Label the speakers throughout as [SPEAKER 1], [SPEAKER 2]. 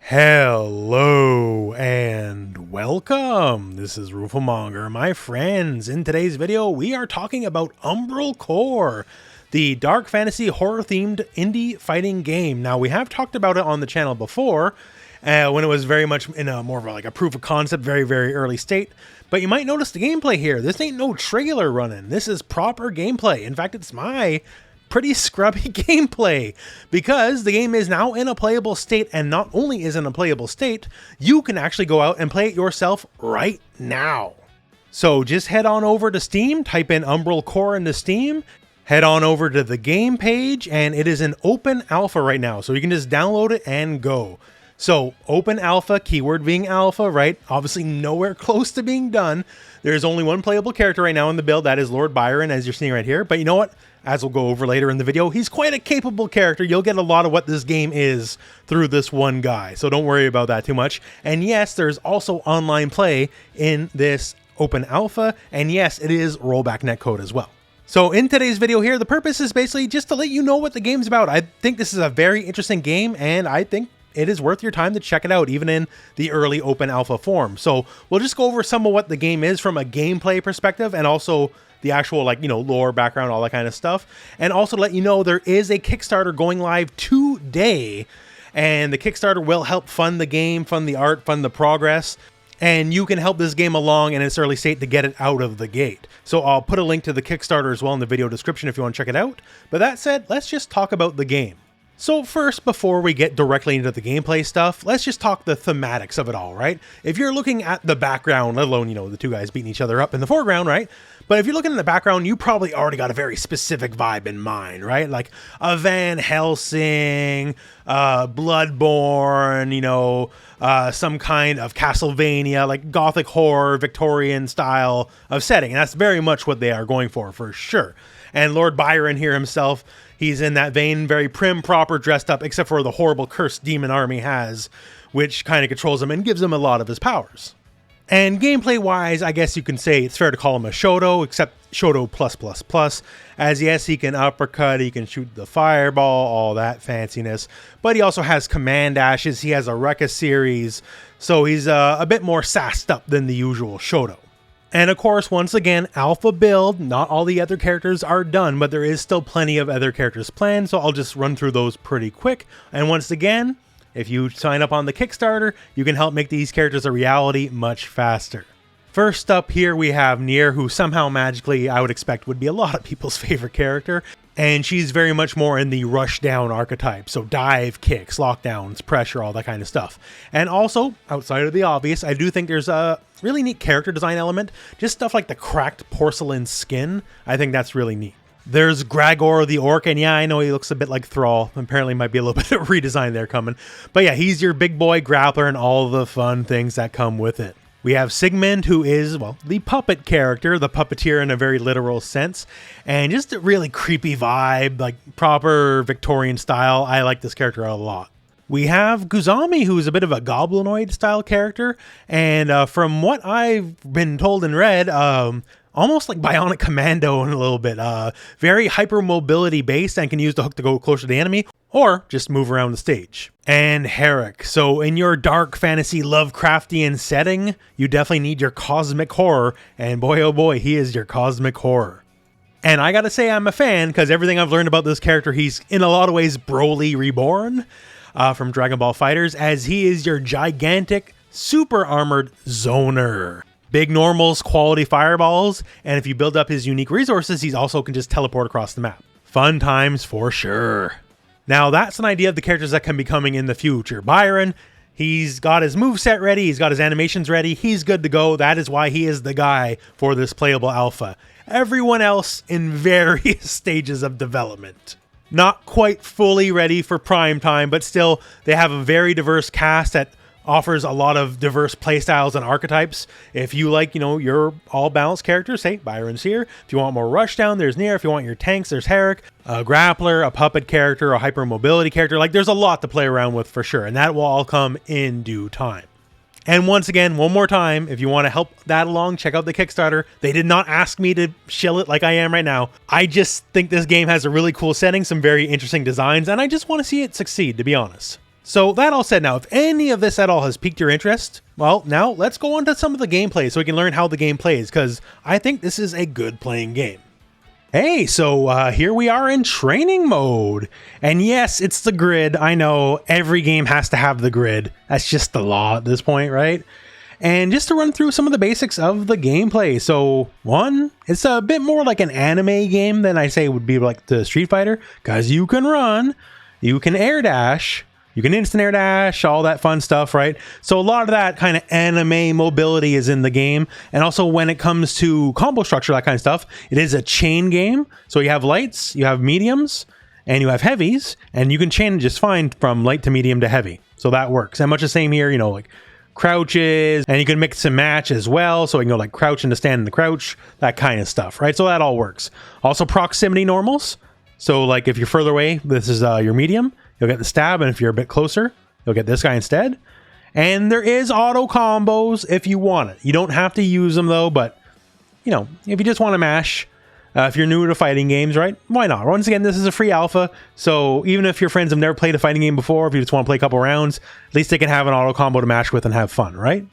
[SPEAKER 1] Hello and welcome. This is Rooflemonger, my friends. In today's video, we are talking about Umbral Core, the dark fantasy horror themed indie fighting game. Now, we have talked about it on the channel before when it was very much in a more of a proof of concept, very early state. But you might notice the gameplay here. This ain't no trailer running. This is proper gameplay. In fact, it's my pretty scrubby gameplay because the game is now in a playable state, and not only is it in a playable state, you can actually go out and play it yourself right now. So just head on over to Steam, type in Umbral Core into Steam, head on over to the game page, and it is an open alpha right now. So you can just download it and go. So open alpha, keyword being alpha, right? Obviously nowhere close to being done. There's only one playable character right now in the build. That is Lord Byron, as you're seeing right here. But you know what? As we'll go over later in the video, he's quite a capable character. You'll get a lot of what this game is through this one guy. So don't worry about that too much. And yes, there's also online play in this open alpha. And yes, it is rollback netcode as well. So in today's video here, the purpose is basically just to let you know what the game's about. I think this is a very interesting game, and I think it is worth your time to check it out, even in the early open alpha form. So we'll just go over some of what the game is from a gameplay perspective, and also the actual lore, background, all that kind of stuff. And also to let you know there is a Kickstarter going live today, and the Kickstarter will help fund the game, fund the art, fund the progress. And you can help this game along in its early state to get it out of the gate. So I'll put a link to the Kickstarter as well in the video description if you want to check it out. But that said, let's just talk about the game. So first, before we get directly into the gameplay stuff, let's just talk the thematics of it all, right? If you're looking at the background, let alone, the two guys beating each other up in the foreground, right? But if you're looking in the background, you probably already got a very specific vibe in mind, right? Like a Van Helsing, Bloodborne, some kind of Castlevania, like gothic horror, Victorian style of setting. And that's very much what they are going for sure. And Lord Byron here himself, he's in that vein, very prim, proper, dressed up, except for the horrible cursed demon army has, which kind of controls him and gives him a lot of his powers. And gameplay-wise, I guess you can say it's fair to call him a Shoto, except Shoto plus, as yes, he can uppercut, he can shoot the fireball, all that fanciness, but he also has command dashes, he has a Rekka series, so he's a bit more sassed up than the usual Shoto. And of course, once again, alpha build, not all the other characters are done, but there is still plenty of other characters planned, so I'll just run through those pretty quick. And once again, if you sign up on the Kickstarter, you can help make these characters a reality much faster. First up here we have Nier, who somehow magically I would expect would be a lot of people's favorite character. And she's very much more in the rush down archetype. So dive, kicks, lockdowns, pressure, all that kind of stuff. And also, outside of the obvious, I do think there's a really neat character design element. Just stuff like the cracked porcelain skin. I think that's really neat. There's Gragor the Orc, and yeah, I know he looks a bit like Thrall. Apparently might be a little bit of redesign there coming. But yeah, he's your big boy grappler and all the fun things that come with it. We have Sigmund, who is, well, the puppet character, the puppeteer in a very literal sense, and just a really creepy vibe, like proper Victorian style. I like this character a lot. We have Guzami, who's a bit of a goblinoid style character, and from what I've been told and read, almost like Bionic Commando in a little bit. Very hypermobility based and can use the hook to go closer to the enemy or just move around the stage. And Herrick. So in your dark fantasy Lovecraftian setting, you definitely need your cosmic horror. And boy, oh boy, he is your cosmic horror. And I gotta say I'm a fan because everything I've learned about this character, he's in a lot of ways Broly reborn from Dragon Ball FighterZ, as he is your gigantic, super armored zoner. Big normals, quality fireballs, and if you build up his unique resources, he also can just teleport across the map. Fun times for sure. Now that's an idea of the characters that can be coming in the future. Byron, he's got his moveset ready, he's got his animations ready, he's good to go. That is why he is the guy for this playable alpha. Everyone else in various stages of development. Not quite fully ready for prime time, but still they have a very diverse cast that offers a lot of diverse playstyles and archetypes. If you like, your all-balanced characters, hey, Byron's here. If you want more rushdown, there's Nier. If you want your tanks, there's Herrick. A grappler, a puppet character, a hypermobility character. Like, there's a lot to play around with for sure, and that will all come in due time. And once again, one more time, if you want to help that along, check out the Kickstarter. They did not ask me to shill it like I am right now. I just think this game has a really cool setting, some very interesting designs, and I just want to see it succeed, to be honest. So that all said, now if any of this at all has piqued your interest, well, now let's go on to some of the gameplay so we can learn how the game plays, because I think this is a good playing game. Hey, so here we are in training mode. And yes, it's the grid. I know every game has to have the grid. That's just the law at this point, right? And just to run through some of the basics of the gameplay. So one, it's a bit more like an anime game than I say would be like the Street Fighter, because you can run, you can air dash, you can instant air dash, all that fun stuff, right? So a lot of that kind of anime mobility is in the game. And also when it comes to combo structure, that kind of stuff, it is a chain game. So you have lights, you have mediums, and you have heavies, and you can chain just fine from light to medium to heavy. So that works. And much the same here, you know, like crouches, and you can mix and match as well. So you can go like crouch into stand in the crouch, that kind of stuff, right? So that all works. Also proximity normals. So like if you're further away, this is your medium. You'll get the stab, and if you're a bit closer, you'll get this guy instead. And there is auto combos if you want it. You don't have to use them though, but you know, if you just want to mash, if you're new to fighting games, right? Why not? Once again, this is a free alpha, so even if your friends have never played a fighting game before, if you just want to play a couple rounds, at least they can have an auto combo to mash with and have fun, right?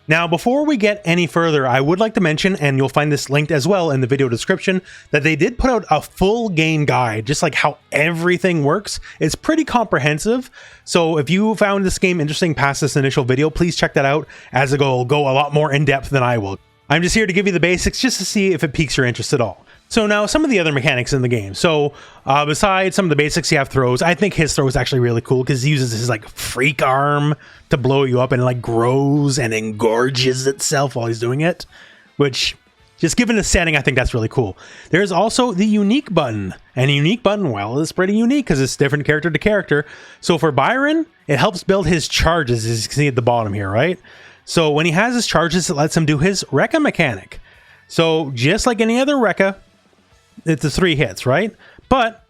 [SPEAKER 1] Now, before we get any further, I would like to mention, and you'll find this linked as well in the video description, that they did put out a full game guide, just like how everything works. It's pretty comprehensive. So if you found this game interesting past this initial video, please check that out, as it will go a lot more in depth than I will. I'm just here to give you the basics just to see if it piques your interest at all. So now some of the other mechanics in the game. So besides some of the basics, you have throws. I think his throw is actually really cool because he uses his like freak arm to blow you up, and it like grows and engorges itself while he's doing it, which just given the setting, I think that's really cool. There's also the unique button, and a unique button, well, it's pretty unique because it's different character to character. So for Byron, it helps build his charges, as you can see at the bottom here, right? So when he has his charges, it lets him do his Rekka mechanic. So just like any other Rekka, it's the 3 hits, right? But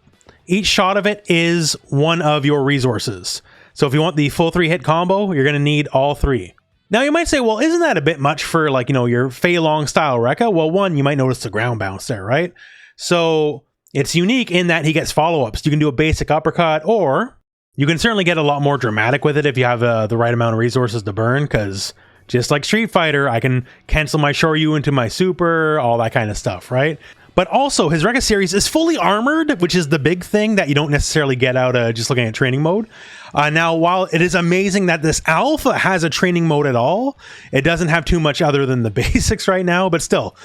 [SPEAKER 1] each shot of it is one of your resources. So if you want the full 3-hit combo, you're going to need all 3. Now you might say, well, isn't that a bit much for like, you know, your Fei Long style Rekka? Well, one, you might notice the ground bounce there, right? So it's unique in that he gets follow-ups. You can do a basic uppercut, or you can certainly get a lot more dramatic with it if you have the right amount of resources to burn, because just like Street Fighter, I can cancel my Shoryu into my super, all that kind of stuff, right? But also, his Rekka series is fully armored, which is the big thing that you don't necessarily get out of just looking at training mode. Now, while it is amazing that this alpha has a training mode at all, it doesn't have too much other than the basics right now, but still.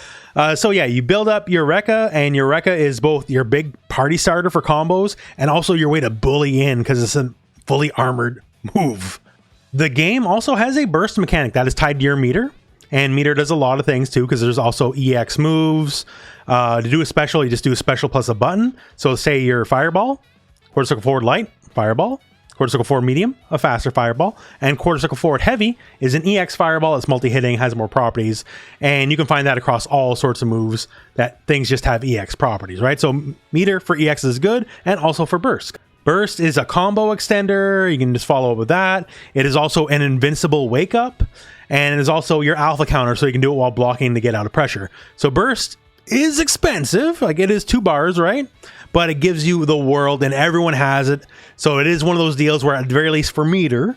[SPEAKER 1] So yeah, you build up your Rekka, and your Rekka is both your big party starter for combos, and also your way to bully in, because it's a fully armored move. The game also has a burst mechanic that is tied to your meter. And meter does a lot of things too, because there's also EX moves. To do a special, you just do a special plus a button. So say your fireball, quarter circle forward light, fireball, quarter circle forward medium, a faster fireball, and quarter circle forward heavy is an EX fireball. It's multi-hitting, has more properties, and you can find that across all sorts of moves that things just have EX properties, right? So meter for EX is good, and also for burst. Burst is a combo extender. You can just follow up with that. It is also an invincible wake up, and it is also your alpha counter, so you can do it while blocking to get out of pressure. So burst is expensive, like it is 2 bars, right? But it gives you the world, and everyone has it. So it is one of those deals where, at the very least for meter,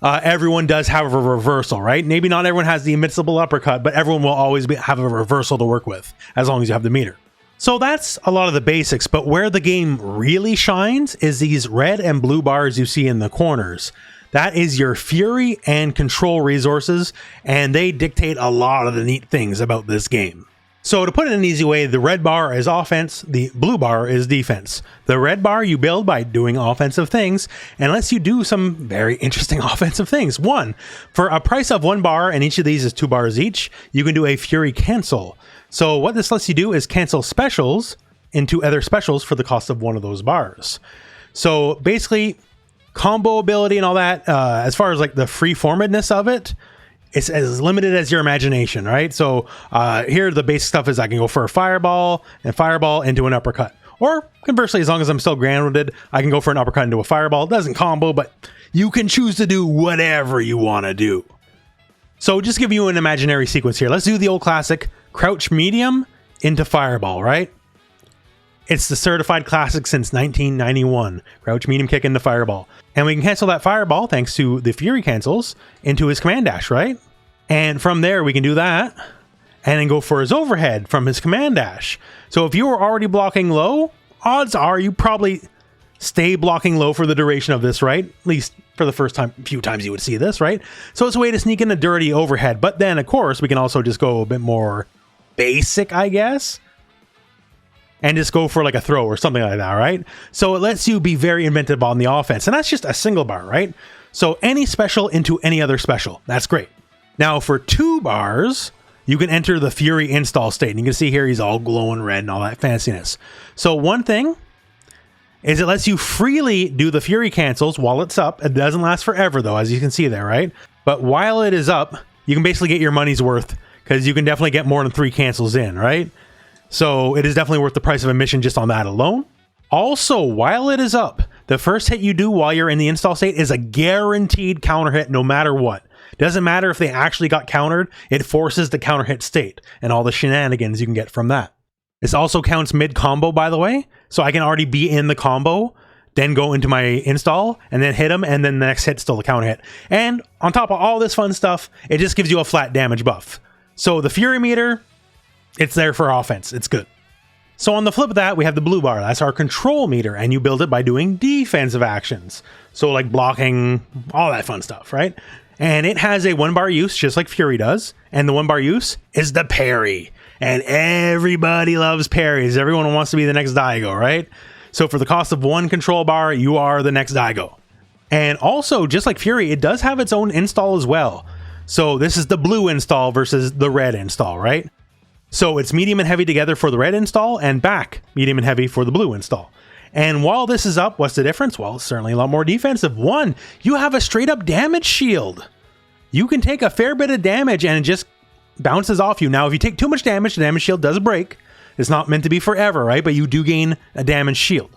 [SPEAKER 1] everyone does have a reversal, right? Maybe not everyone has the invincible uppercut, but everyone will always have a reversal to work with, as long as you have the meter. So that's a lot of the basics, but where the game really shines is these red and blue bars you see in the corners. That is your fury and control resources, and they dictate a lot of the neat things about this game. So to put it in an easy way, the red bar is offense, the blue bar is defense. The red bar you build by doing offensive things, and lets you do some very interesting offensive things. One, for a price of 1 bar, and each of these is 2 bars each, you can do a fury cancel. So what this lets you do is cancel specials into other specials for the cost of 1 of those bars. So basically, combo ability and all that, as far as like the free-formedness of it, it's as limited as your imagination, right? So here the basic stuff is I can go for a fireball and fireball into an uppercut. Or conversely, as long as I'm still grounded, I can go for an uppercut into a fireball. It doesn't combo, but you can choose to do whatever you want to do. So just give you an imaginary sequence here. Let's do the old classic crouch medium into fireball, right? It's the certified classic since 1991. Crouch, medium kick into fireball. And we can cancel that fireball thanks to the Fury cancels into his command dash, right? And from there we can do that and then go for his overhead from his command dash. So if you were already blocking low, odds are you probably stay blocking low for the duration of this, right? At least for the first few times you would see this, right? So it's a way to sneak in a dirty overhead. But then, of course, we can also just go a bit more basic, I guess, and just go for like a throw or something like that, right? So it lets you be very inventive on the offense. And that's just a single bar, right? So any special into any other special. That's great. Now for 2 bars, you can enter the Fury install state. And you can see here he's all glowing red and all that fanciness. So one thing is it lets you freely do the Fury cancels while it's up. It doesn't last forever though, as you can see there, right? But while it is up, you can basically get your money's worth because you can definitely get more than 3 cancels in, right? So it is definitely worth the price of admission just on that alone. Also, while it is up, the first hit you do while you're in the install state is a guaranteed counter hit no matter what. Doesn't matter if they actually got countered, it forces the counter hit state and all the shenanigans you can get from that. This also counts mid-combo, by the way, so I can already be in the combo, then go into my install, and then hit him, and then the next hit's still a counter hit. And on top of all this fun stuff, it just gives you a flat damage buff. So the Fury meter, it's there for offense. It's good. So on the flip of that, we have the blue bar. That's our control meter, and you build it by doing defensive actions. So like blocking, all that fun stuff, right? And it has a 1 bar use, just like Fury does. And the 1 bar use is the parry. And everybody loves parries. Everyone wants to be the next Daigo, right? So for the cost of 1 control bar, you are the next Daigo. And also, just like Fury, it does have its own install as well. So this is the blue install versus the red install, right? So it's medium and heavy together for the red install and back medium and heavy for the blue install. And while this is up, what's the difference? Well, it's certainly a lot more defensive. 1, you have a straight up damage shield. You can take a fair bit of damage and it just bounces off you. Now, if you take too much damage, the damage shield does break. It's not meant to be forever, right? But you do gain a damage shield.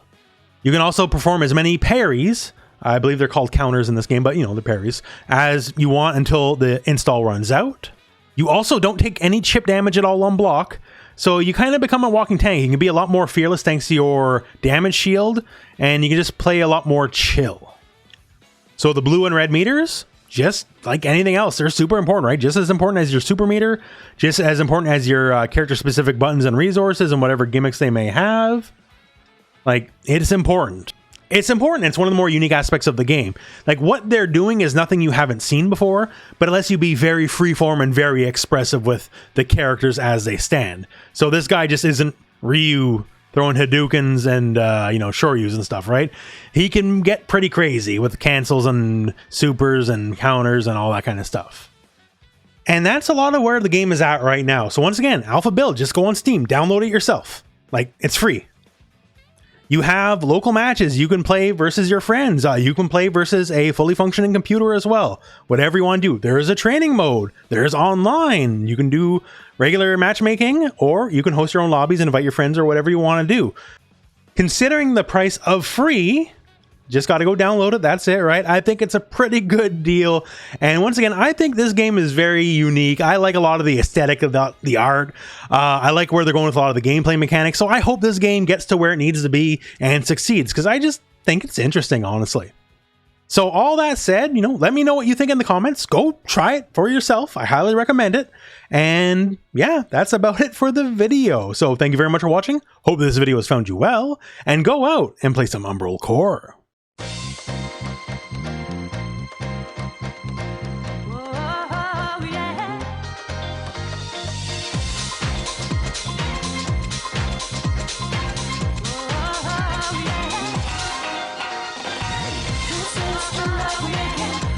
[SPEAKER 1] You can also perform as many parries, I believe they're called counters in this game, but you know, the parries, as you want until the install runs out. You also don't take any chip damage at all on block, so you kind of become a walking tank. You can be a lot more fearless thanks to your damage shield, and you can just play a lot more chill. So the blue and red meters, just like anything else, they're super important, right? Just as important as your super meter, just as important as your character-specific buttons and resources and whatever gimmicks they may have. Like, it's important. It's important. It's one of the more unique aspects of the game. Like, what they're doing is nothing you haven't seen before, but it lets you be very freeform and very expressive with the characters as they stand. So this guy just isn't Ryu throwing Hadoukens and, Shoryus and stuff, right? He can get pretty crazy with cancels and supers and counters and all that kind of stuff. And that's a lot of where the game is at right now. So once again, alpha build, just go on Steam, download it yourself. Like, it's free. You have local matches you can play versus your friends. You can play versus a fully functioning computer as well. Whatever you want to do. There is a training mode. There's online. You can do regular matchmaking, or you can host your own lobbies and invite your friends or whatever you want to do. Considering the price of free, just got to go download it. That's it, right? I think it's a pretty good deal. And once again, I think this game is very unique. I like a lot of the aesthetic of the art. I like where they're going with a lot of the gameplay mechanics. So I hope this game gets to where it needs to be and succeeds, because I just think it's interesting, honestly. So all that said, let me know what you think in the comments. Go try it for yourself. I highly recommend it. And yeah, that's about it for the video. So thank you very much for watching. Hope this video has found you well. And go out and play some Umbral Core.
[SPEAKER 2] This is the love we can